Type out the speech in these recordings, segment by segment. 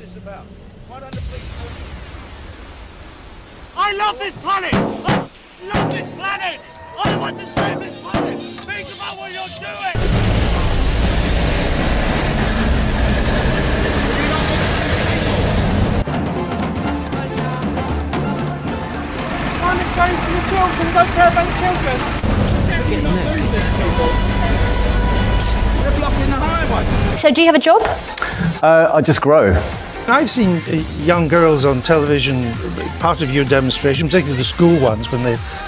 this about? Why don't the police... I love this planet! I love this planet! I want to save this planet! Think about what you're doing! Climate change for the children, don't care about the children. They're blocking the highway. So do you have a job? I just grow. I've seen young girls on television, part of your demonstration, particularly the school ones when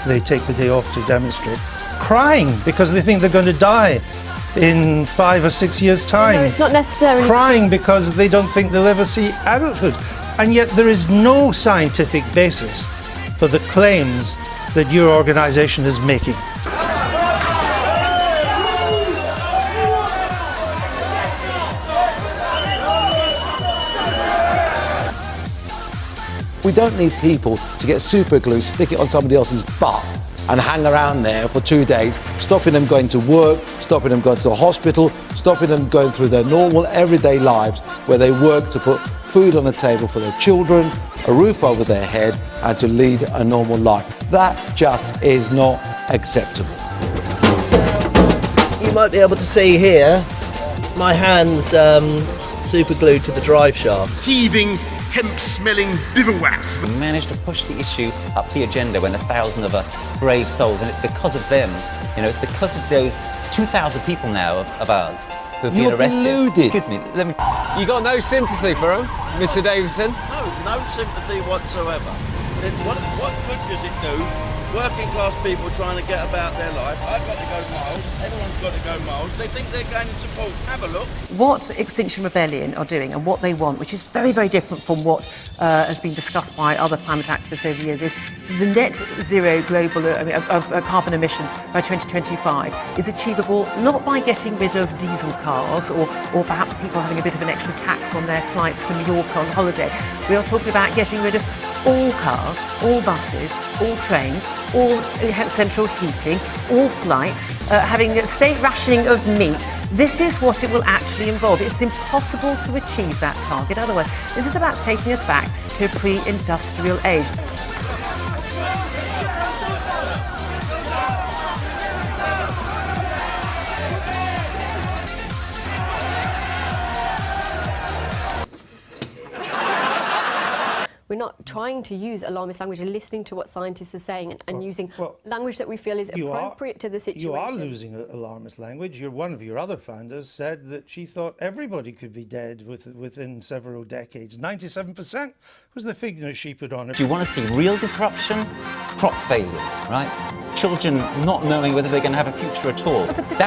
they take the day off to demonstrate, crying because they think they're going to die in 5 or 6 years' time. No, it's not necessarily. Crying because they don't think they'll ever see adulthood. And yet there is no scientific basis for the claims that your organisation is making. We don't need people to get super glue, stick it on somebody else's butt and hang around there for 2 days, stopping them going to work, stopping them going to the hospital, stopping them going through their normal everyday lives where they work to put food on the table for their children, a roof over their head and to lead a normal life. That just is not acceptable. You might be able to see here, my hands super glued to the drive shaft. Heaving, hemp-smelling bivouacs. We managed to push the issue up the agenda when 1,000 of us brave souls, and it's because of them, you know, it's because of those 2,000 people now of ours who've been arrested. You're deluded. Excuse me, let me... You got no sympathy for him, Mr. Davison? No sympathy whatsoever. Then what good does it do? Working class people trying to get about their life. I've got to go miles, everyone's got to go miles. They think they're going to support. Have a look. What Extinction Rebellion are doing and what they want, which is very, very different from what has been discussed by other climate activists over the years, is the net zero global of carbon emissions by 2025 is achievable not by getting rid of diesel cars or perhaps people having a bit of an extra tax on their flights to Mallorca on holiday. We are talking about getting rid of all cars, all buses, all trains, all central heating, all flights, having a state rationing of meat. This is what it will actually involve. It's impossible to achieve that target otherwise. This is about taking us back to a pre-industrial age. We're not trying to use alarmist language and listening to what scientists are saying and using language that we feel is appropriate to the situation. You are losing alarmist language. One of your other founders said that she thought everybody could be dead within several decades. 97% was the figure she put on it. Do you want to see real disruption? Crop failures, right? Children not knowing whether they're going to have a future at all. This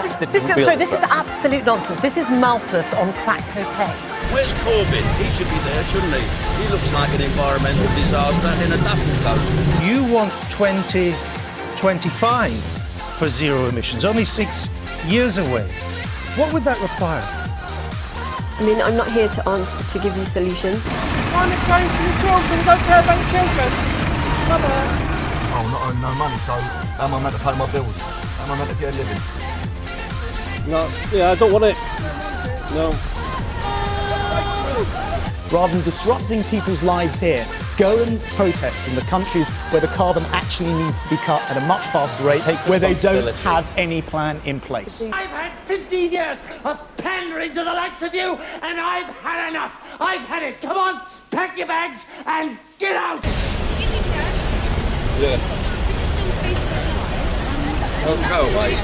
is absolute nonsense. This is Malthus on crack cocaine. Where's Corbyn? He should be there, shouldn't he? He looks like an environmental disaster in a duffel coat. You want 2025 for zero emissions, only 6 years away. What would that require? I mean, I'm not here to give you solutions. Climate change for the children, don't care about the children. Come on. Oh, not earning no money, so how am I meant to pay my bills? How am I meant to get a living? No, yeah, I don't want it. No. Rather than disrupting people's lives here, go and protest in the countries where the carbon actually needs to be cut at a much faster rate, where they don't have any plan in place. I've had 15 years of pandering to the likes of you, and I've had enough. I've had it. Come on, pack your bags and get out. Yeah. Go away.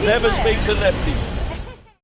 Never speak to lefties.